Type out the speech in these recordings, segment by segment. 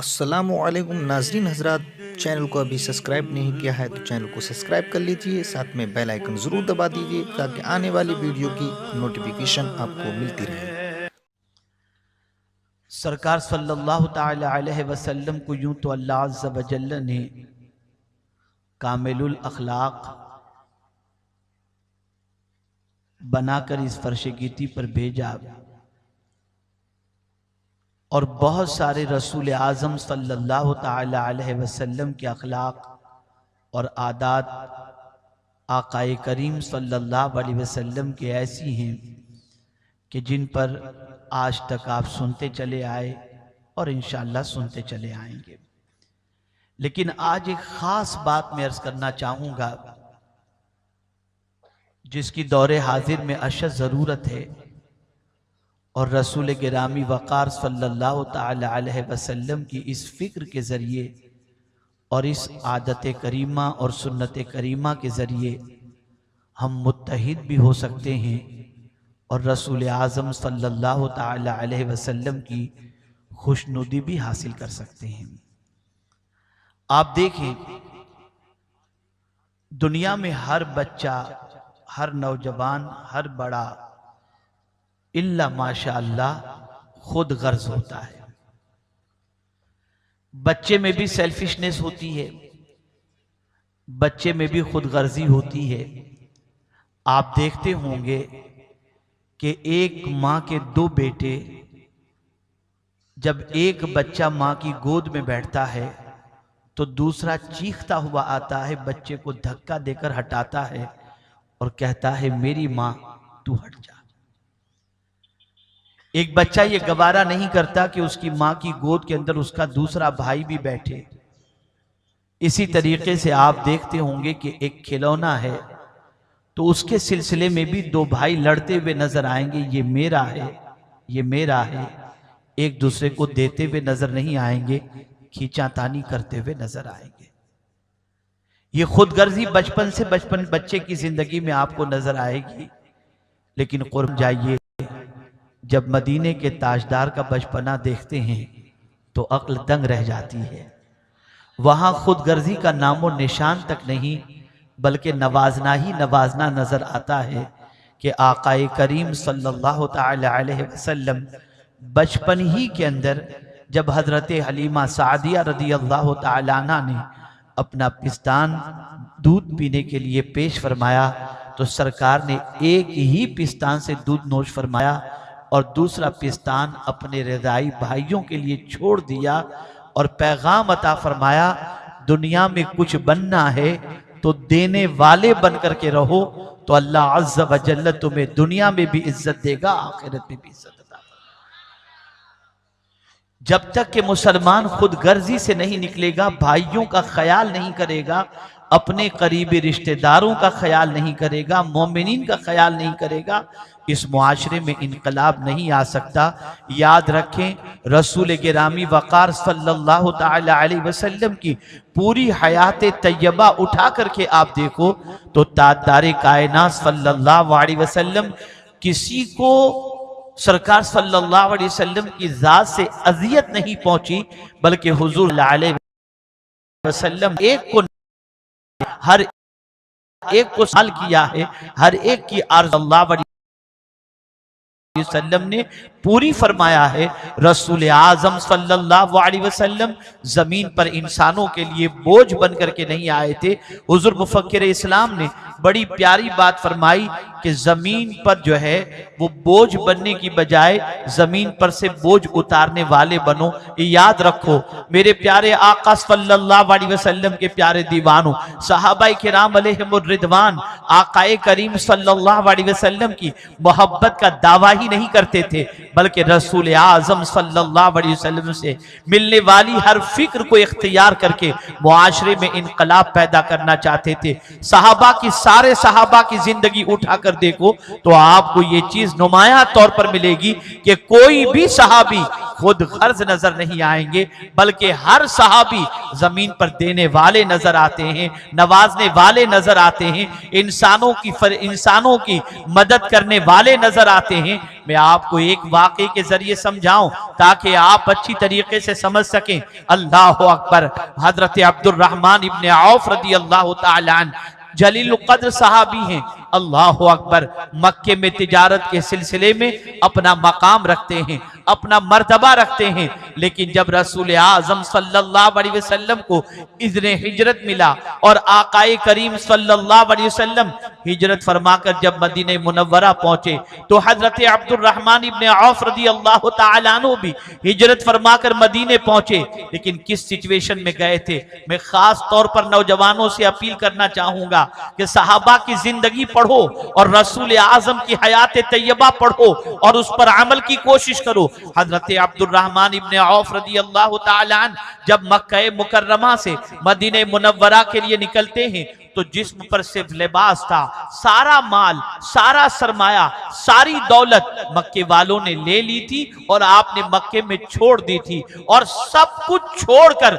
अस्सलामुअलैकुम नाजरीन हजरात, चैनल को अभी सब्सक्राइब नहीं किया है तो चैनल को सब्सक्राइब कर लीजिए। साथ में बेल आइकन ज़रूर दबा दीजिए ताकि आने वाली वीडियो की नोटिफिकेशन आपको मिलती रहे। सरकार सल्लल्लाहु ताला अलैहि वसल्लम को यूं तो अल्लाह अज़्ज़ व जल्ल ने कामिलुल अखलाक बनाकर इस फर्श गिती पर भेजा और बहुत सारे रसूल आज़म सल्लल्लाहु ताला अलैहि वसल्लम के अखलाक और आदात आकाए करीम सल्लल्लाहु अलैहि वसल्लम के ऐसी हैं कि जिन पर आज तक आप सुनते चले आए और इंशाअल्लाह सुनते चले आएंगे। लेकिन आज एक ख़ास बात मैं अर्ज़ करना चाहूँगा जिसकी दौरे हाजिर में अशद ज़रूरत है और रसूल गिरामी वक़ार सल्लल्लाहु ताला अलैहि वसल्लम की इस फ़िक्र के ज़रिए और इस आदत करीमा और सुन्नत करीमा के ज़रिए हम मुत्तहिद भी हो सकते हैं और रसूल आज़म सल्लल्लाहु ताला अलैहि वसल्लम की खुशनुदी भी हासिल कर सकते हैं। आप देखें, दुनिया में हर बच्चा, हर नौजवान, हर बड़ा इल्ला माशाअल्लाह खुद गर्ज होता है। बच्चे में भी सेल्फिशनेस होती है, बच्चे में भी खुद गर्जी होती है। आप देखते होंगे कि एक माँ के दो बेटे, जब एक बच्चा माँ की गोद में बैठता है तो दूसरा चीखता हुआ आता है, बच्चे को धक्का देकर हटाता है और कहता है मेरी माँ तू हट जा। एक बच्चा ये गवारा नहीं करता कि उसकी माँ की गोद के अंदर उसका दूसरा भाई भी बैठे। इसी तरीके से आप देखते होंगे कि एक खिलौना है तो उसके सिलसिले में भी दो भाई लड़ते हुए नजर आएंगे, ये मेरा है, ये मेरा है, एक दूसरे को देते हुए नजर नहीं आएंगे, खींचातानी करते हुए नजर आएंगे। ये खुदगर्जी बचपन से बच्चे की जिंदगी में आपको नजर आएगी। लेकिन कुर्ब जाइए, जब मदीने के ताजदार का बचपना देखते हैं तो अक्ल दंग रह जाती है। वहां खुदगर्जी का नामो निशान तक नहीं बल्कि नवाजना ही नवाजना नजर आता है कि आकाए करीम सल्लल्लाहु ताला अलैहि वसल्लम बचपन ही के अंदर जब हजरत हलीमा सादिया रदी अल्लाह ताला अन्हा ने अपना पिस्तान दूध पीने के लिए पेश फरमाया तो सरकार ने एक ही पिस्तान से दूध नोश फरमाया और दूसरा पिस्तान अपने रज़ाई भाइयों के लिए छोड़ दिया और पैगाम अता फरमाया, दुनिया में कुछ बनना है तो देने वाले बन करके रहो तो अल्लाह अज़्ज़ व जल्ल तुम्हें दुनिया में भी इज्जत देगा, आखिरत में भी इज्जत देगा। जब तक कि मुसलमान खुद गर्जी से नहीं निकलेगा, भाइयों का ख्याल नहीं करेगा, अपने करीबी रिश्तेदारों का ख्याल नहीं करेगा, मोमिनीन का ख्याल नहीं करेगा, इस मुआशरे में इनकलाब नहीं आ सकता। याद रखें, रसूल गिरामी वक़ार सल्लल्लाहु ताला अलैहि वसल्लम की पूरी हयात तैयबा उठा करके आप देखो तो ताजदार कायनात सल्लल्लाहु अलैहि वसल्लम किसी को सरकार सल्लल्लाहु अलैहि वसल्लम की जात से अजियत नहीं पहुंची, बल्कि हुजूर अलैहि वसल्लम एक को हर एक को साल किया है, हर एक की अर्ज़ अल्लाह वसल्लम ने पूरी फरमाया है। रसूल आज़म सल्लल्लाहु अलैहि वसल्लम जमीन पर इंसानों के लिए बोझ बन करके नहीं आए थे। हुजूर मुफक्किर इस्लाम ने बड़ी प्यारी बात फरमाई कि जमीन पर जो है वो बोझ बनने की बजाय जमीन पर से बोझ उतारने वाले बनो। ये याद रखो मेरे प्यारे आका सल्लल्लाहु अलैहि वसल्लम के प्यारे दीवानों, सहाबाए किराम अलैहिमुर रिदवान आकाए करीम सल्लल्लाहु अलैहि वसल्लम की मोहब्बत का दावा ही नहीं करते थे, बल्कि रसूल आज़म सल्लल्लाहु अलैहि वसल्लम से मिलने वाली हर फिक्र को इख्तियार करके मुआशरे में इनकलाब पैदा करना चाहते थे। सारे सहाबा की जिंदगी उठाकर अगर देखो तो आपको ये चीज नुमाया तौर पर मिलेगी कि कोई भी सहाबी खुद गर्ज नजर नहीं आएंगे, बल्कि हर सहाबी जमीन पर देने वाले नजर आते हैं, नवाजने वाले नजर आते हैं, इंसानों की मदद करने वाले नजर आते हैं। मैं आपको एक वाकये के जरिए समझाऊं ताकि आप अच्छी तरीके से समझ सकें। अल्लाह अकबर। हजरत अब्दुर्रहमान इब्ने औफ रदी अल्लाह ताला अन्हु जलील कद्र सहाबी हैं। अल्लाह अकबर। मक्के में तिजारत के सिलसिले में अपना मकाम रखते हैं, अपना मर्तबा रखते हैं, लेकिन जब रसूल आजम सल्लल्लाहु अलैहि वसल्लम को इज़्ने हिजरत मिला और आकाए करीम सल्लल्लाहु अलैहि वसल्लम हिजरत फरमाकर जब मदीने मुनव्वरा पहुंचे तो हजरत अब्दुर्रहमान इब्ने औफ रदी अल्लाह ताला अन्हु भी हिजरत फरमाकर मदीने पहुंचे। लेकिन किस सिचुएशन में गए थे? मैं खास तौर पर नौजवानों से अपील करना चाहूंगा कि सहाबा की जिंदगी पढ़ो और रसूल आजम की हयात तैयबा पढ़ो और उस पर अमल की कोशिश करो। हजरत अब्दुर्रहमान इब्ने औफ रदी अल्लाह ताला अन्हु जब मक्का मुकर्रमा से मदीने मुनव्वरा के लिए निकलते हैं तो जिस्म पर सिर्फ लिबास था, सारा माल, सारा सरमाया, सारी दौलत मक्के वालों ने ले ली थी और आपने मक्के में छोड़ दी थी। और सब कुछ छोड़कर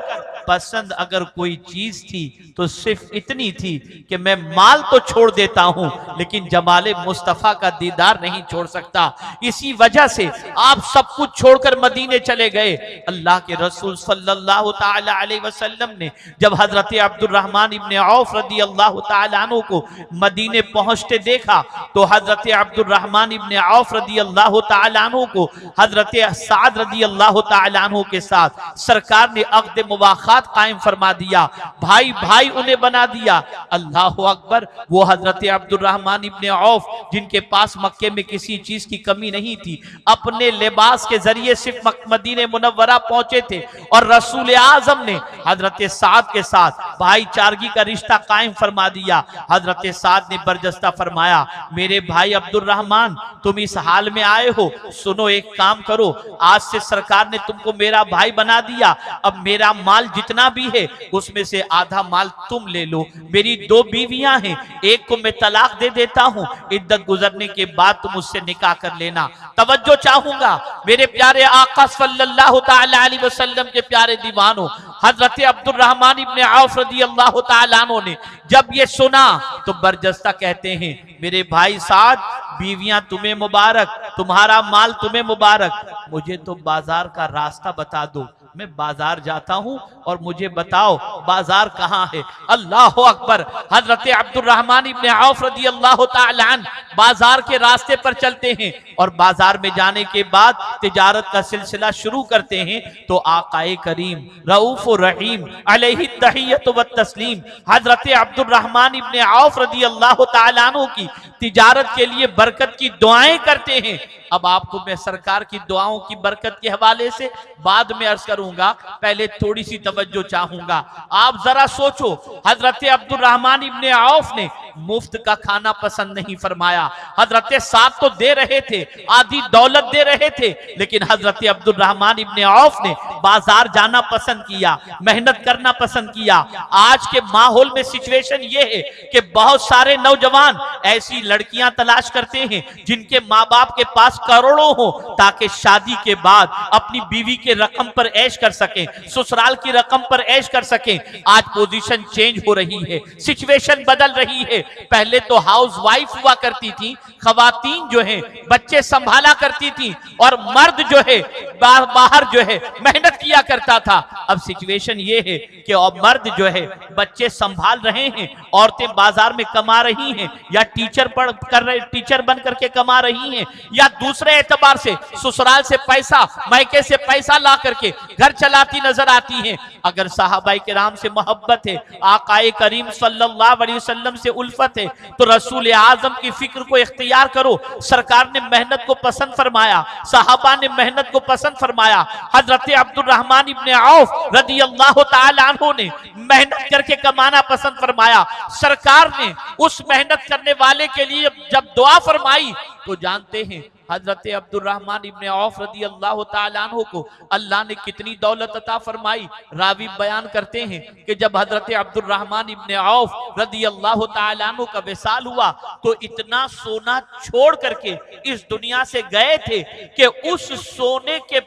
पसंद अगर कोई चीज थी तो सिर्फ इतनी थी कि मैं माल तो छोड़ देता हूं लेकिन जमाले मुस्तफा का दीदार नहीं छोड़ सकता। इसी वजह से आप सब कुछ छोड़कर मदीने चले गए। अल्लाह के रसूल सल्लल्लाहु ताला अलैहि वसल्लम ने जब हजरत अब्दुर्रहमान इब्ने औफ रदी अल्लाह ताला अन्हु को मदीने पहुंचते देखा तो हजरत अब्दुर्रहमान इब्ने औफ रदी अल्लाह ताला अन्हु को हजरत साद रदी अल्लाह ताला अन्हु के साथ सरकार ने अक़्द मुवाख़ात कायम फरमा दिया, भाई भाई उन्हें बना दिया। अल्लाह अकबर। वो हजरत अब्दुर्रहमान इब्ने औफ जिनके पास मक्के में किसी चीज की कमी नहीं थी, अपने लिबास के जरिए सिर्फ मदीने मुनव्वरा पहुंचे थे और रसूल आजम ने हजरत साद के साथ भाईचारगी का रिश्ता कायम फरमा दिया। हजरत साद ने बरजस्ता फरमाया, मेरे भाई अब्दुर्रहमान तुम इस हाल में आए हो, सुनो एक काम करो, आज से सरकार ने तुमको मेरा भाई बना दिया, अब मेरा माल जितना भी है उसमें से आधा माल तुम ले लो। मेरी 2 बीवियां हैं, एक को मैं तलाक दे देता हूं, इद्दत गुजरने के बाद तुम उससे निकाह कर लेना। तवज्जो चाहूंगा मेरे प्यारे आका सल्लल्लाहु ताला अलैहि वसल्लम के प्यारे दीवानों, हजरत अब्दुर्रहमान इब्ने औफ रदी अल्लाह ताला अन्हु ने जब ये सुना तो बरजस्ता कहते हैं, मेरे भाई साद बीवियां तुम्हें मुबारक, तुम्हारा माल तुम्हें मुबारक, मुझे तो बाजार का रास्ता बता दो, मैं बाजार जाता हूं और मुझे बताओ बाजार कहां है। अल्लाह अकबर। हजरत अब्दुर्रहमान इब्ने औफ रदी अल्लाह ताला अन्हु बाजार के रास्ते पर चलते हैं और बाजार में जाने के बाद तिजारत का सिलसिला शुरू करते हैं तो आकाए करीम रऊफ रहीम अलैहि तहियत व तस्लीम हजरत अब्दुर्रहमान इब्ने औफ रदी अल्लाह ताला अन्हु की तिजारत के लिए बरकत की दुआएं करते हैं। अब आपको मैं सरकार की दुआओं की बरकत के हवाले से बाद में अर्ज करूंगा, पहले थोड़ी सी तवज्जो चाहूंगा। आप जरा सोचो, हजरत अब्दुर्रहमान इब्ने औफ ने मुफ्त का खाना पसंद नहीं फरमाया। हजरत साद तो दे रहे थे, आधी दौलत दे रहे थे, लेकिन हजरत अब्दुर्रहमान इब्ने औफ ने बाजार जाना पसंद किया, मेहनत करना पसंद किया। आज के माहौल में सिचुएशन ये है कि बहुत सारे नौजवान ऐसी लड़कियां तलाश करते हैं जिनके माँ बाप के पास करोड़ों हो ताकि शादी के बाद अपनी बीवी के रकम पर ऐश कर सकें, ससुराल की रकम पर ऐश कर सकें। आज पोजीशन चेंज हो रही है, सिचुएशन बदल रही है। पहले तो हाउस वाइफ हुआ करती थी, खवातीन जो है बच्चे संभाला करती थी और मर्द जो है बाहर जो है मेहनत किया करता था। अब सिचुएशन ये है कि अब मर्द जो है बच्चे संभाल रहे हैं, औरतें बाजार में कमा रही हैं या टीचर बन करके कमा रही हैं या दूसरे एतबार से ससुराल से पैसा, मायके से पैसा ला करके घर चलाती नजर आती हैं। अगर साहबाए किराम से मोहब्बत है, आकाए करीम सल्लल्लाहु अलैहि वसल्लम से उल्फत है तो रसूल आजम की फिक्र को इख्तियार करो। सरकार ने मेहनत को पसंद फरमाया, साहबा ने मेहनत को पसंद फरमाया। हजरत अब्दुर्रहमान इब्ने औफ रदी अल्लाह ताला अन्हु ने मेहनत करके कमाना पसंद फरमाया। सरकार ने उस मेहनत करने वाले के लिए जब दुआ फरमाई तो जानते हैं हजरत अब्दुर्रहमान इब्ने औफ रदी अल्लाह ताला अन्हु को अल्लाह ने कितनी दौलत अता फरमाई। रावी बयान करते हैं कि जब हजरत अब्दुर्रहमान इब्ने औफ रदी अल्लाह ताला अन्हु का विसाल हुआ तो इतना सोना छोड़ करके इस दुनिया से गए थे कि उस सोने के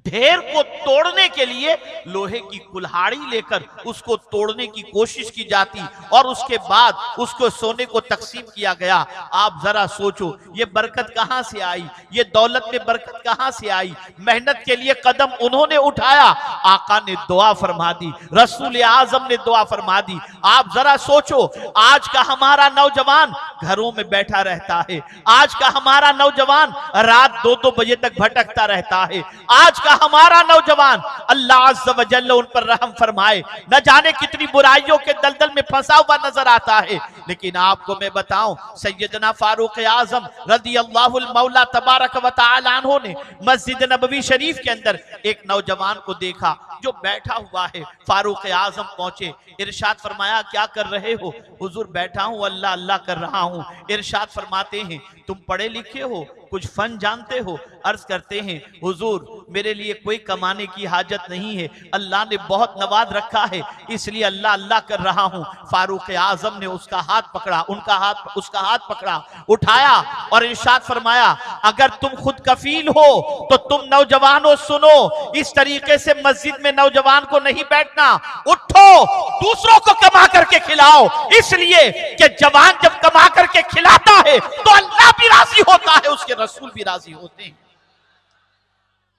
ढेर को तोड़ने के लिए लोहे की कुल्हाड़ी लेकर उसको तोड़ने की कोशिश की जाती और उसके बाद उसको सोने को तकसीम किया गया। आप जरा सोचो ये बरकत कहां से आई, ये दौलत में बरकत कहां से आई। मेहनत के लिए कदम उन्होंने उठाया, आका ने दुआ फरमा दी, रसूल आजम ने दुआ फरमा दी। आप जरा सोचो आज का हमारा नौजवान घरों में बैठा रहता है, आज का हमारा नौजवान रात 2-2 बजे तक भटकता रहता है, आज का हमारा नौजवान अल्लाह अज़्ज़ व जल्ल उन पर रहम फरमाए न जाने कितनी बुराइयों के दलदल में फंसा हुआ नजर आता है। लेकिन आपको मैं बताऊं सैयदना फारूक आजम रज़ी अल्लाहुल मौला तबारक व तआला अन्हु ने मस्जिद नबवी शरीफ के अंदर एक नौजवान को देखा जो बैठा हुआ है। फारूक आजम पहुंचे, इरशाद फरमाया क्या कर रहे हो? हुजूर बैठा हूं अल्लाह अल्लाह कर रहा हूं। इरशाद फरमाते हैं तुम पढ़े लिखे हो, कुछ फन जानते हो? अर्ज करते हैं हुजूर मेरे लिए कोई कमाने की हाजत नहीं है, अल्लाह ने बहुत नवाज रखा है इसलिए अल्लाह अल्लाह कर रहा हूं। फारूक आजम ने उसका हाथ पकड़ा, उसका हाथ पकड़ा, उठाया और इरशाद फरमाया अगर तुम खुद कफील हो तो तुम नौजवानों सुनो, इस तरीके से मस्जिद में नौजवान को नहीं बैठना, उठो दूसरों को कमा करके खिलाओ, इसलिए कि जवान जब कमा करके खिलाता है तो अल्लाह भी राजी होता है, उसके रसूल भी राजी होते हैं।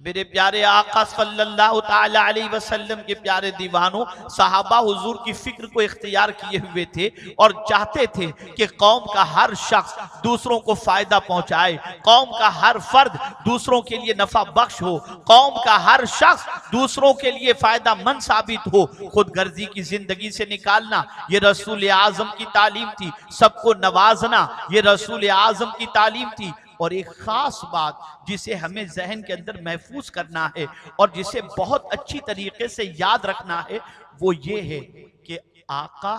मेरे प्यारे आका सल्लल्लाहु ताला अलैहि वसल्लम के प्यारे दीवानों, सहाबा हुजूर की फिक्र को इख्तियार किए हुए थे और चाहते थे कि कौम का हर शख्स दूसरों को फायदा पहुंचाए, कौम का हर फर्द दूसरों के लिए नफा बख्श हो, कौम का हर शख्स दूसरों के लिए फायदा मंद साबित हो। खुद गर्जी की जिंदगी से निकालना ये रसूल आजम की तालीम थी, सबको नवाजना ये रसूल आजम की तालीम थी। और एक खास बात जिसे हमें जहन के अंदर महफूज करना है और जिसे बहुत अच्छी तरीके से याद रखना है वो ये है कि आका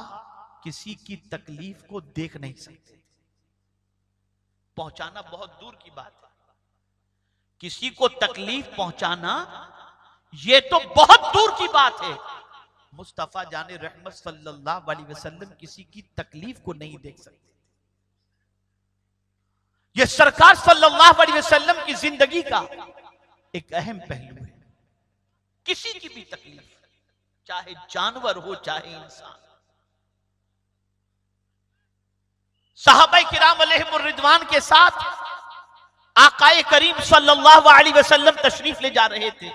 किसी की तकलीफ को देख नहीं सकते, पहुंचाना बहुत दूर की बात है, किसी को तकलीफ पहुंचाना ये तो बहुत दूर की बात है। मुस्तफा जाने रहमत सल्लल्लाहु अलैहि वसल्लम किसी की तकलीफ को नहीं देख सकते। ये सरकार सल्लल्लाहु अलैहि वसल्लम की जिंदगी का एक अहम पहलू है। किसी की भी तकलीफ, चाहे जानवर हो चाहे इंसान। सहाबाए किराम अलैहिमुर रिदवान के साथ आकाए करीम सल्लल्लाहु अलैहि वसल्लम तशरीफ ले जा रहे थे।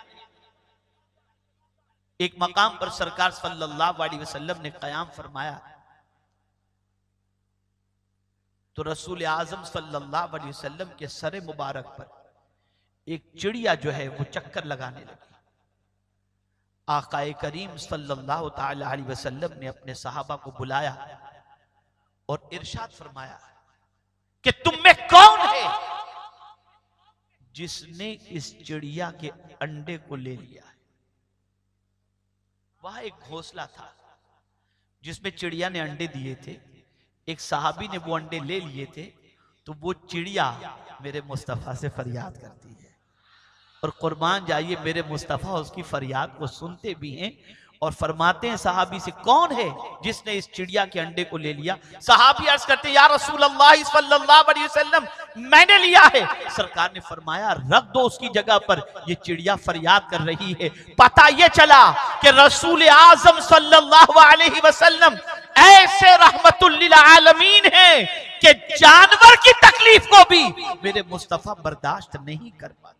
एक मकाम पर सरकार सल्लल्लाहु अलैहि वसल्लम ने कयाम फरमाया तो रसूल आजम सल्लल्लाहु अलैहि वसल्लम के सरे मुबारक पर एक चिड़िया जो है वो चक्कर लगाने लगी। आकाए करीम सल्लल्लाहु ताला अलैहि वसल्लम ने अपने सहाबा को बुलाया और इरशाद फरमाया कि तुम में कौन है जिसने इस चिड़िया के अंडे को ले लिया है? वहां एक घोंसला था जिसमें चिड़िया ने अंडे दिए थे। एक सहाबी ने वो अंडे ले लिए थे तो वो चिड़िया मेरे मुस्तफा से फरियाद करती है और कुर्बान जाइए मेरे मुस्तफा उसकी फरियाद को सुनते भी हैं और फरमाते हैं सहाबी से कौन है जिसने इस चिड़िया के अंडे को ले लिया? सहाबी अर्ज करते हैं या रसूल अल्लाह सल्लल्लाहु अलैहि वसल्लम मैंने लिया है। सरकार ने फरमाया रख दो उसकी जगह पर, ये चिड़िया फरियाद कर रही है। पता ये चला कि रसूल आजम सल्लल्लाहु अलैहि वसल्लम ऐसे रहमतुल लिल आलमीन है कि जानवर की तकलीफ को भी मेरे मुस्तफा बर्दाश्त नहीं कर पाते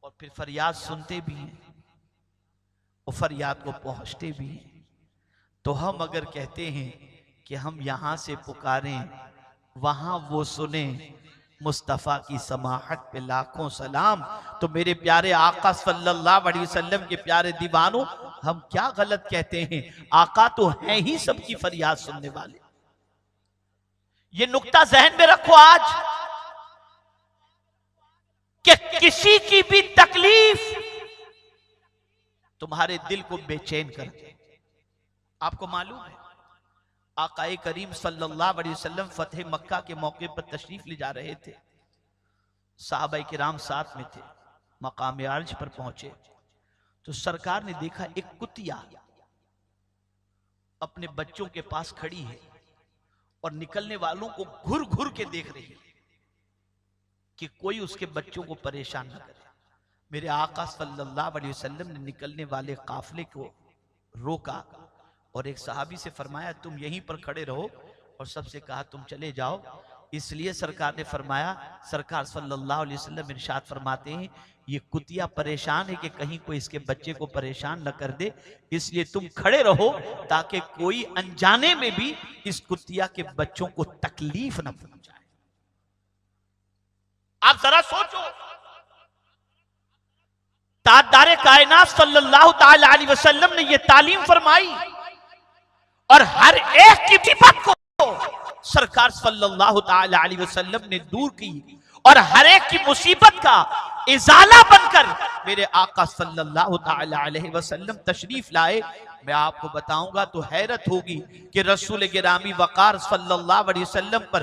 और फिर फरियाद सुनते भी हैं और फरियाद को पहुंचते भी हैं। तो हम अगर कहते हैं कि हम यहां से पुकारें वहां वो सुने, मुस्तफा की समाहत पे लाखों सलाम, तो मेरे प्यारे आका सल्लल्लाहु अलैहि वसल्लम के प्यारे दीवानों हम क्या गलत कहते हैं? आका तो हैं ही सबकी फरियाद सुनने वाले। ये नुक्ता जहन में रखो आज कि किसी की भी तकलीफ तुम्हारे दिल को बेचैन कर दे। आपको मालूम है आकाए करीम सल्लल्लाहु अलैहि वसल्लम फतेह मक्का के मौके पर तशरीफ ले जा रहे थे। सहाबाए किराम साथ में थे। मकाम अर्ज पर पहुंचे तो सरकार ने देखा एक कुतिया अपने बच्चों के पास खड़ी है और निकलने वालों को घुर घुर के देख रही है कि कोई उसके बच्चों को परेशान न करे। मेरे आका सल्लल्लाहु अलैहि वसल्लम ने निकलने वाले काफले को रोका और एक सहाबी से फरमाया तुम यहीं पर खड़े रहो, और सबसे कहा तुम चले जाओ। इसलिए सरकार ने फरमाया, सरकार सल्लल्लाहु अलैहि वसल्लम इरशाद फरमाते हैं ये कुतिया परेशान है कि कहीं कोई इसके बच्चे को परेशान न कर दे, इसलिए तुम खड़े रहो ताकि कोई अनजाने में भी इस कुतिया के बच्चों को तकलीफ न पहुंचाए। आप जरा सोचो, ताजदारे कायनात सल्लल्लाहु ताला अलैहि वसल्लम ने यह तालीम फरमाई और हर एक की विपत को सरकार सल्लल्लाहु ताला अलैहि वसल्लम ने दूर की और हर एक की मुसीबत का इजाला बनकर मेरे आका सल्लल्लाहु ताला अलैहि वसल्लम तशरीफ लाए। मैं आपको बताऊंगा तो हैरत होगी कि रसूल गिरामी वकार सल्लल्लाहु अलैहि वसल्लम पर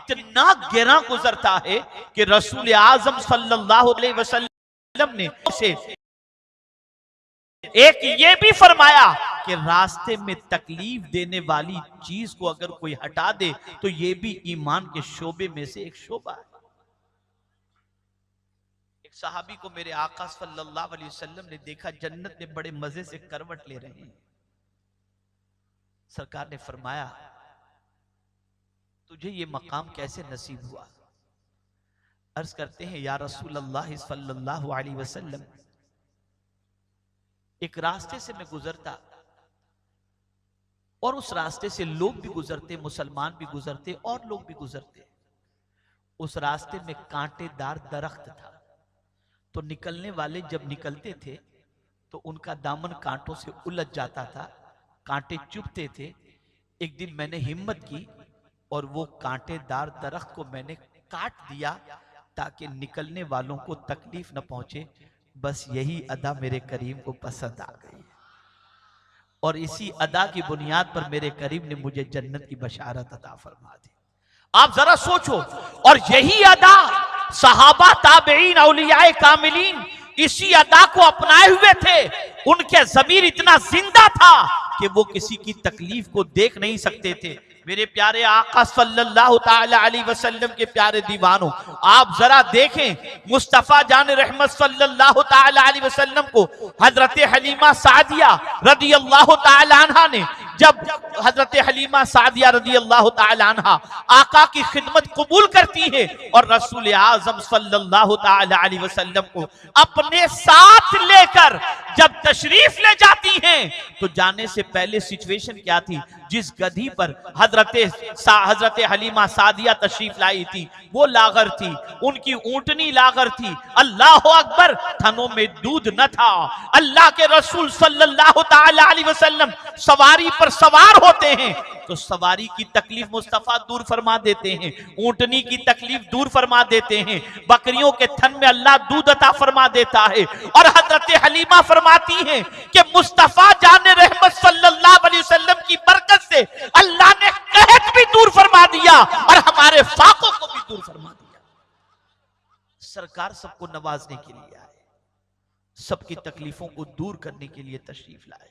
कितना गिरा गुजरता है कि रसूल आजम सल्लल्लाहु अलैहि वसल्लम ने उसे एक ये भी फरमाया कि रास्ते में तकलीफ देने वाली चीज को अगर कोई हटा दे तो ये भी ईमान के शोबे में से एक शोबा है। एक सहाबी को मेरे आका सल्लल्लाहु अलैहि वसल्लम ने देखा जन्नत में बड़े मजे से करवट ले रहे हैं। सरकार ने फरमाया तुझे ये मकाम कैसे नसीब हुआ? अर्ज करते हैं या रसूल अल्लाह सल्लल्लाहु अलैहि वसल्लम, एक रास्ते से मैं गुजरता और उस रास्ते से लोग भी गुजरते, मुसलमान भी गुजरते और लोग भी गुजरते। उस रास्ते में कांटेदार दरख्त था, तो निकलने वाले जब निकलते थे तो उनका दामन कांटों से उलझ जाता था, कांटे चुभते थे। एक दिन मैंने हिम्मत की और वो कांटेदार दरख्त को मैंने काट दिया ताकि निकलने वालों को तकलीफ न पहुंचे। बस यही अदा मेरे करीम को पसंद आ गई और इसी अदा की बुनियाद पर मेरे करीम ने मुझे जन्नत की बशारत अता फरमा दी। आप जरा सोचो, और यही अदा सहाबा ताबईन औलियाए कामिलीन इसी अदा को अपनाए हुए थे। उनके ज़मीर इतना जिंदा था कि वो किसी की तकलीफ को देख नहीं सकते थे। मेरे प्यारे आका सल्लल्लाहु ताला अलैहि वसल्लम के प्यारे दीवानों, आप जरा देखें मुस्तफा जान रहमत सल्लल्लाहु ताला अलैहि वसल्लम को हजरत हलीमा सादिया रदियल्लाहु ताला अन्हा ने, जब हजरत हलीमा सादिया रदियल्लाहु ताला अन्हा आका की खिदमत कबूल करती है और रसूल आजम सल्लल्लाहु ताला अलैहि वसल्लम को अपने साथ लेकर जब तशरीफ ले जाती हैं तो जाने से पहले सिचुएशन क्या थी? जिस गधी पर हजरत हलीमा सादिया तशरीफ लाई थी वो लागर थी, उनकी ऊंटनी लागर थी। अल्लाह अकबर, थनों में दूध न था। अल्लाह के रसूल सल्लल्लाहु ताला अलैहि वसल्लम सवारी पर सवार होते हैं तो सवारी की तकलीफ मुस्तफा दूर फरमा देते हैं, ऊंटनी की तकलीफ दूर फरमा देते हैं, बकरियों के थन में अल्लाह दूध अता फरमा देता है। और हजरत हलीमा फरमाती हैं कि मुस्तफा जाने रहमत सल्लल्लाहु अलैहि वसल्लम की बरकत से अल्लाह ने कहत भी दूर फरमा दिया और हमारे फाकों को भी दूर फरमा दिया। सरकार सबको नवाजने के लिए आए, सबकी तकलीफों को दूर करने के लिए तशरीफ लाए।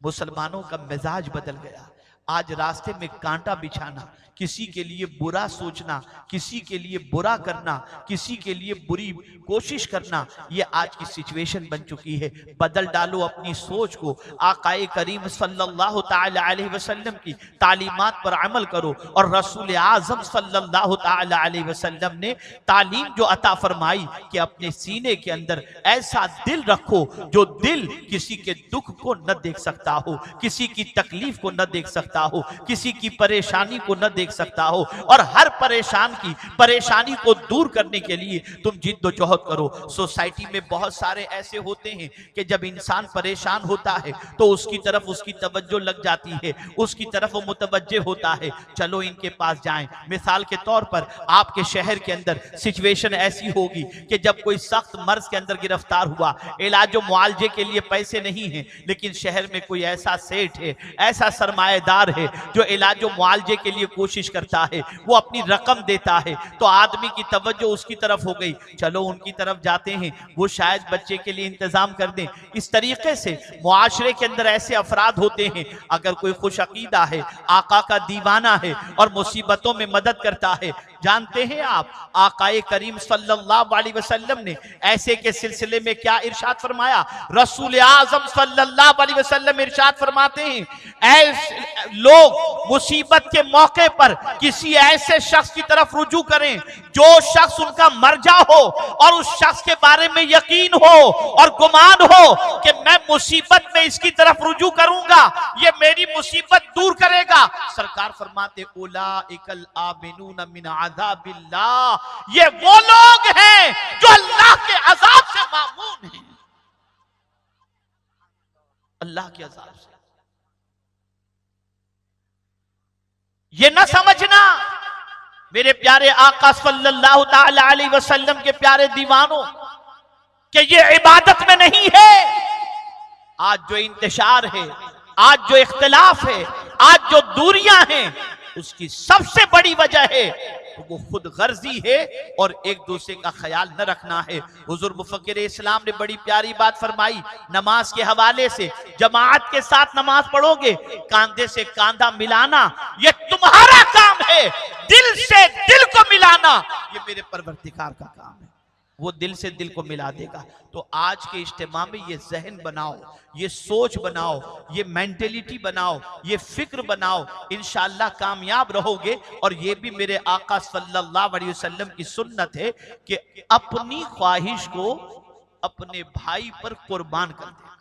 मुसलमानों का मिजाज बदल गया। आज रास्ते में कांटा बिछाना, किसी के लिए बुरा सोचना, किसी के लिए बुरा करना, किसी के लिए बुरी कोशिश करना, ये आज की सिचुएशन बन चुकी है। बदल डालो अपनी सोच को, आकाए करीम सल्लल्लाहु ताला अलैहि वसल्लम की तालीमात पर अमल करो। और रसूल आजम सल्लल्लाहु ताला अलैहि वसल्लम ने तालीम जो अता फरमाई कि अपने सीने के अंदर ऐसा दिल रखो जो दिल किसी के दुख को न देख सकता हो, किसी की तकलीफ को न देख सकता हो, किसी की परेशानी को न देख सकता हो, और हर परेशानी को दूर करने के लिए तुम जिद्दोजहद करो। सोसाइटी में बहुत सारे ऐसे होते हैं कि जब इंसान परेशान होता है तो उसकी तरफ उसकी तवज्जो लग जाती है, उसकी तरफ वो मुतवज्जे होता है, चलो इनके पास जाएं। मिसाल के तौर पर आपके शहर के अंदर सिचुएशन ऐसी होगी कि जब कोई सख्त मर्ज के अंदर गिरफ्तार हुआ, इलाज और मुआवजे के लिए पैसे नहीं है, लेकिन शहर में कोई ऐसा सेठ है, ऐसा सरमाएदार है जो इलाज व मुआलजे के लिए कोशिश करता है, वो अपनी रकम देता है, तो आदमी की तवज्जो उसकी तरफ हो गई, चलो उनकी तरफ जाते हैं, वो शायद बच्चे के लिए इंतजाम कर दें। इस तरीके से मुआशरे के अंदर ऐसे अफराद होते हैं, अगर कोई खुश अकीदा है, आका का दीवाना है और मुसीबतों में मदद करता है। जानते हैं आप आकाए करीम सल्लल्लाहु अलैहि वसल्लम ने ऐसे के सिलसिले में क्या इरशाद फरमाया? रसूल आजम सल्लल्लाहु अलैहि वसल्लम इरशाद फरमाते हैं, ऐसे लोग मुसीबत के मौके पर किसी ऐसे शख्स की तरफ रुजू करें जो शख्स उनका मर्जा हो और उस शख्स के बारे में यकीन हो और गुमान हो कि मैं मुसीबत में इसकी तरफ रुजू करूंगा, ये मेरी मुसीबत दूर करेगा। सरकार फरमाते उलाइकल आमिनून मिन अज़ाबिल्लाह, ये वो लोग हैं जो अल्लाह के अजाब से मामून हैं, अल्लाह के अजाब से। ये ना समझना मेरे प्यारे आका सल्लल्लाहु ताला अलैहि वसल्लम के प्यारे दीवानों कि ये इबादत में नहीं है। आज जो इंतशार है, आज जो इख्तिलाफ है, आज जो दूरियां हैं, उसकी सबसे बड़ी वजह है तो वो खुद गर्जी है और एक दूसरे का ख्याल न रखना है। हुजूर मुफक्किर इस्लाम ने बड़ी प्यारी बात फरमाई नमाज के हवाले से, जमात के साथ नमाज पढ़ोगे, कांधे से कांधा मिलाना ये तुम्हारा काम है, दिल से दिल को मिलाना ये मेरे परवरदिगार का काम है, वो दिल से दिल को मिला देगा। तो आज के इज्तिमा में ये जहन बनाओ, ये सोच बनाओ, ये मेंटेलिटी बनाओ, ये फिक्र बनाओ, इंशाअल्लाह कामयाब रहोगे। और ये भी मेरे आका सल्लल्लाहु अलैहि वसल्लम की सुन्नत है कि अपनी ख्वाहिश को अपने भाई पर कुर्बान कर दे।